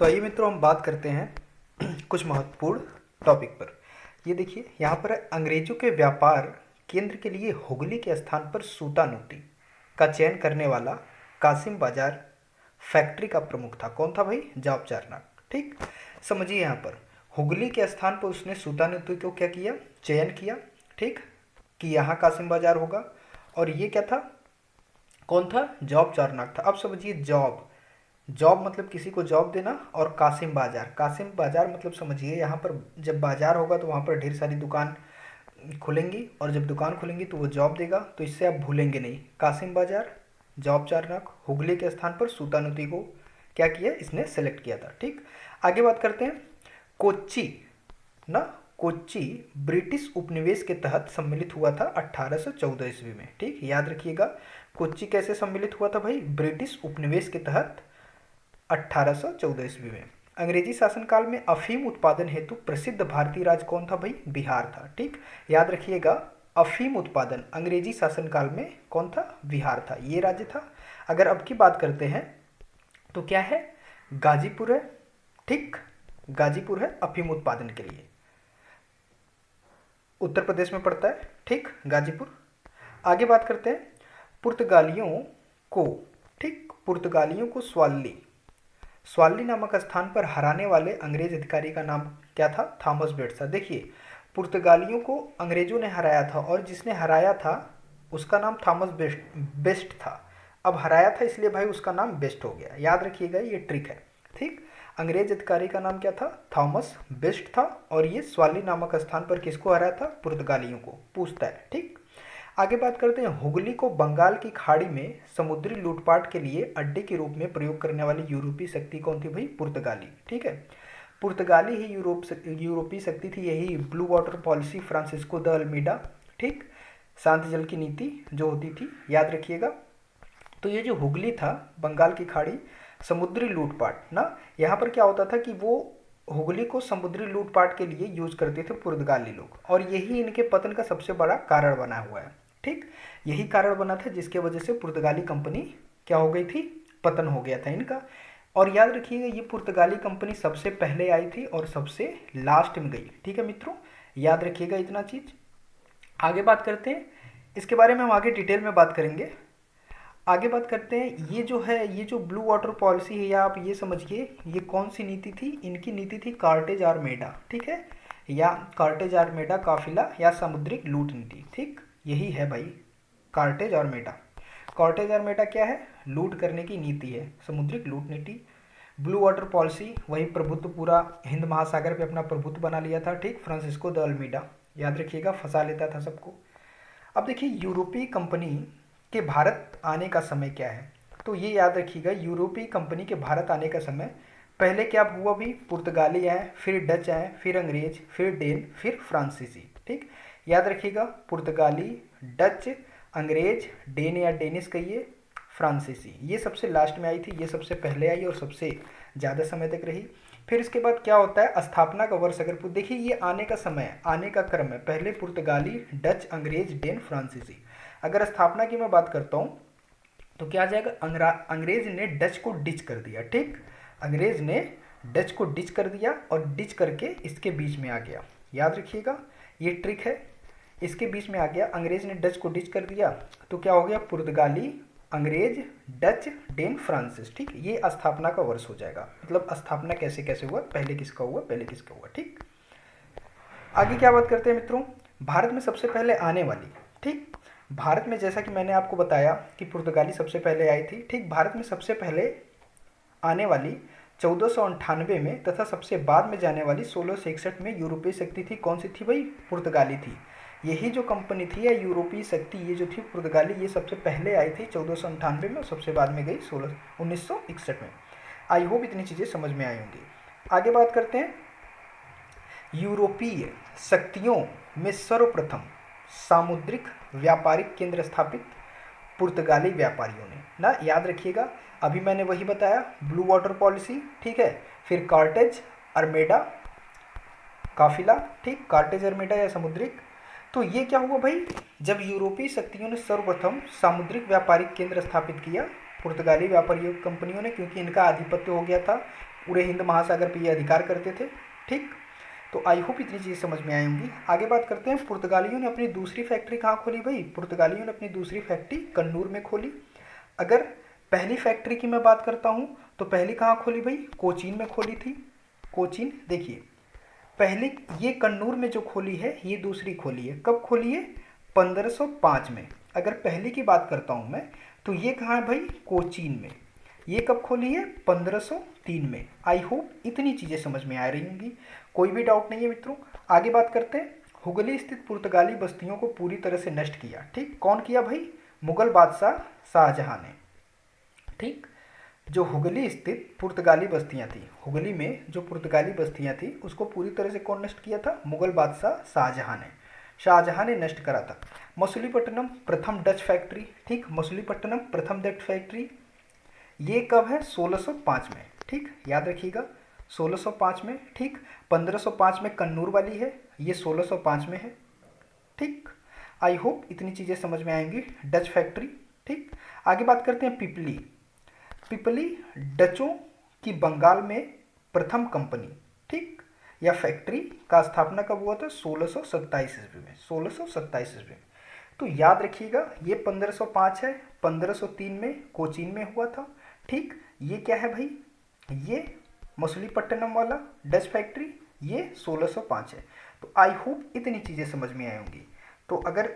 तो आइए मित्रों, हम बात करते हैं कुछ महत्वपूर्ण टॉपिक पर। ये देखिए, यहाँ पर अंग्रेजों के व्यापार केंद्र के लिए हुगली के स्थान पर सूतानुती का चयन करने वाला कासिम बाजार फैक्ट्री का प्रमुख था। कौन था भाई? जॉब चार्नक। ठीक, समझिए यहाँ पर हुगली के स्थान पर उसने सूतानुती को क्या किया? चयन किया। ठीक, कि यहाँ कासिम बाजार होगा। और ये क्या था? कौन था? जॉब चार्नक था। अब समझिए, जॉब जॉब मतलब किसी को जॉब देना, और कासिम बाजार मतलब समझिए, यहाँ पर जब बाजार होगा तो वहाँ पर ढेर सारी दुकान खुलेंगी, और जब दुकान खुलेंगी तो वो जॉब देगा, तो इससे आप भूलेंगे नहीं। कासिम बाजार, जॉब चार्नक, हुगली के स्थान पर सूतानुती को क्या किया? इसने सेलेक्ट किया था। ठीक, आगे बात करते हैं। कोच्चि ना, कोच्चि ब्रिटिश उपनिवेश के तहत सम्मिलित हुआ था 1814 ईस्वी में। ठीक, याद रखिएगा, कोच्चि कैसे सम्मिलित हुआ था भाई? ब्रिटिश उपनिवेश के तहत 1814 ईस्वी में। अंग्रेजी शासनकाल में अफीम उत्पादन हेतु प्रसिद्ध भारतीय राज्य कौन था भाई? बिहार था। ठीक, याद रखिएगा, अफीम उत्पादन अंग्रेजी शासनकाल में कौन था? बिहार था, ये राज्य था। अगर अब की बात करते हैं तो क्या है? गाजीपुर है। ठीक, गाजीपुर है अफीम उत्पादन के लिए, उत्तर प्रदेश में पड़ता है। ठीक, गाजीपुर। आगे बात करते हैं पुर्तगालियों को। ठीक, पुर्तगालियों को स्वाली नामक स्थान पर हराने वाले अंग्रेज अधिकारी का नाम क्या था? थॉमस बेट्स था। देखिए, पुर्तगालियों को अंग्रेजों ने हराया था, और जिसने हराया था उसका नाम थॉमस बेस्ट था। अब हराया था इसलिए भाई उसका नाम बेस्ट हो गया। याद रखिएगा, ये ट्रिक है। ठीक, अंग्रेज अधिकारी का नाम क्या था? थॉमस बेस्ट था। और ये स्वाली नामक स्थान पर किसको हराया था? पुर्तगालियों को। पूछता है। ठीक, आगे बात करते हैं। हुगली को बंगाल की खाड़ी में समुद्री लूटपाट के लिए अड्डे के रूप में प्रयोग करने वाली यूरोपीय शक्ति कौन थी भाई? पुर्तगाली। ठीक है, पुर्तगाली ही यूरोपीय शक्ति थी। यही blue water policy, Francisco de Almeida. ठीक, शांत जल की नीति जो होती थी, याद रखिएगा। तो ये जो हुगली था, बंगाल की खाड़ी, समुद्री लूटपाट ना, यहाँ पर क्या होता था कि वो हुगली को समुद्री लूटपाट के लिए यूज करते थे पुर्तगाली लोग, और यही इनके पतन का सबसे बड़ा कारण बना हुआ है। ठीक, यही कारण बना था जिसके वजह से पुर्तगाली कंपनी क्या हो गई थी? पतन हो गया था इनका। और याद रखिएगा, ये पुर्तगाली कंपनी सबसे पहले आई थी और सबसे लास्ट में गई। ठीक है मित्रों, याद रखिएगा इतना चीज। आगे बात करते हैं, इसके बारे में हम आगे डिटेल में बात करेंगे। आगे बात करते हैं, ये जो है, ये जो ब्लू वाटर पॉलिसी है, या आप ये समझिए, ये कौन सी नीति थी? इनकी नीति थी कार्टेज आर्मेडा। ठीक है, या कार्टेज आर्मेडा काफिला, या समुद्रिक लूट नीति। ठीक, यही है भाई कार्टेज आर्मेडा। कार्टेज आर्मेडा क्या है? लूट करने की नीति है, समुद्रिक लूट नीति। ब्लू वाटर पॉलिसी, वही प्रभुत्व, पूरा हिंद महासागर पे अपना प्रभुत्व बना लिया था। ठीक, फ्रांसिस्को द अल्मीडा, याद रखिएगा, फंसा लेता था सबको। अब देखिए, यूरोपीय कंपनी के भारत आने का समय क्या है? तो ये याद रखिएगा, यूरोपीय कंपनी के भारत आने का समय पहले क्या हुआ भी? पुर्तगाली आए, फिर डच आए, फिर अंग्रेज, फिर डेन, फिर फ्रांसीसी। ठीक, याद रखिएगा, पुर्तगाली, डच, अंग्रेज, डेन या डेनिश कहिए, फ्रांसीसी, ये सबसे लास्ट में आई थी, ये सबसे पहले आई और सबसे ज़्यादा समय तक रही। फिर इसके बाद क्या होता है? स्थापना का वर्ष अगर देखिए, ये आने का समय, आने का क्रम है, पहले पुर्तगाली, डच, अंग्रेज, डेन, फ्रांसीसी। अगर स्थापना की मैं बात करता हूँ तो क्या आ जाएगा? अंग्रेज ने डच को डिच कर दिया। ठीक, अंग्रेज ने डच को डिच कर दिया, और डिच करके इसके बीच में आ गया। याद रखिएगा, ये ट्रिक है, इसके बीच में आ गया। अंग्रेज ने डच को डिच कर दिया, तो क्या हो गया? पुर्तगाली, अंग्रेज, डच, डेन, फ्रांसिस। ठीक, ये स्थापना का वर्ष हो जाएगा। मतलब स्थापना कैसे कैसे हुआ, पहले किसका हुआ, पहले किसका हुआ। ठीक, आगे क्या बात करते हैं मित्रों? भारत में सबसे पहले आने वाली। ठीक, भारत में जैसा कि मैंने आपको बताया कि पुर्तगाली सबसे पहले आई थी। ठीक, भारत में सबसे पहले आने वाली 1498 में, तथा सबसे बाद में जाने वाली 1661 में यूरोपीय शक्ति थी। कौन सी थी भाई? पुर्तगाली थी। यही जो कंपनी थी, या यूरोपीय शक्ति, ये जो थी पुर्तगाली, ये सबसे पहले आई थी 1498 में, और सबसे बाद में गई 1961 में। आई होप इतनी चीज़ें समझ में आई होंगी। आगे बात करते हैं, यूरोपीय शक्तियों में सर्वप्रथम सामुद्रिक व्यापारिक केंद्र स्थापित पुर्तगाली व्यापारियों ने ना, याद रखिएगा, अभी मैंने वही बताया, ब्लू वाटर पॉलिसी। ठीक है, फिर कार्टेज आर्मेडा काफिला। ठीक, कार्टेज आर्मेडा या समुद्रिक। तो ये क्या हुआ भाई? जब यूरोपीय शक्तियों ने सर्वप्रथम सामुद्रिक व्यापारिक केंद्र स्थापित किया पुर्तगाली व्यापारियों कंपनियों ने, क्योंकि इनका आधिपत्य हो गया था पूरे हिंद महासागर पे ये अधिकार करते थे। ठीक, तो आई होप इतनी चीज़ समझ में आई होंगी। आगे बात करते हैं, पुर्तगालियों ने अपनी दूसरी फैक्ट्री कहाँ खोली भाई? पुर्तगालियों ने अपनी दूसरी फैक्ट्री कन्नूर में खोली। अगर पहली फैक्ट्री की मैं बात करता हूँ तो पहली कहाँ खोली भाई? कोचीन में खोली थी। कोचीन, देखिए पहली ये कन्नूर में जो खोली है, ये दूसरी खोली है। कब खोली है? 1505 में। अगर पहली की बात करता हूँ मैं तो ये कहाँ है भाई? कोचीन में। ये कब खोली है? 1503 में। आई होप इतनी चीज़ें समझ में आ रही होंगी, कोई भी डाउट नहीं है मित्रों। आगे बात करते हैं, हुगली स्थित पुर्तगाली बस्तियों को पूरी तरह से नष्ट किया। ठीक, कौन किया भाई? मुगल बादशाह शाहजहां ने। ठीक, जो हुगली स्थित पुर्तगाली बस्तियां थी, हुगली में जो पुर्तगाली बस्तियां थी उसको पूरी तरह से कौन नष्ट किया था? मुगल बादशाह शाहजहां ने। शाहजहां ने नष्ट करा था। मछलीपट्टनम प्रथम डच फैक्ट्री। ठीक, मछलीपट्टनम प्रथम डच फैक्ट्री ये कब है? 1605 में। ठीक, याद रखिएगा 1605 में। ठीक, 1505 में कन्नूर वाली है, ये 1605 में है। ठीक, आई होप इतनी चीज़ें समझ में आएंगी। Dutch factory. ठीक, आगे बात करते हैं पिपली। पिपली डचों की बंगाल में प्रथम कंपनी, ठीक, या फैक्ट्री का स्थापना कब हुआ था? 1627 ईस्वी में। 1627 ईस्वी में। तो याद रखिएगा ये 1505 है, 1503 में कोचीन में हुआ था। ठीक, ये क्या है भाई? ये मछलीपट्टनम वाला डच फैक्ट्री, ये 1605 है। तो आई होप इतनी चीज़ें समझ में आई होंगी। तो अगर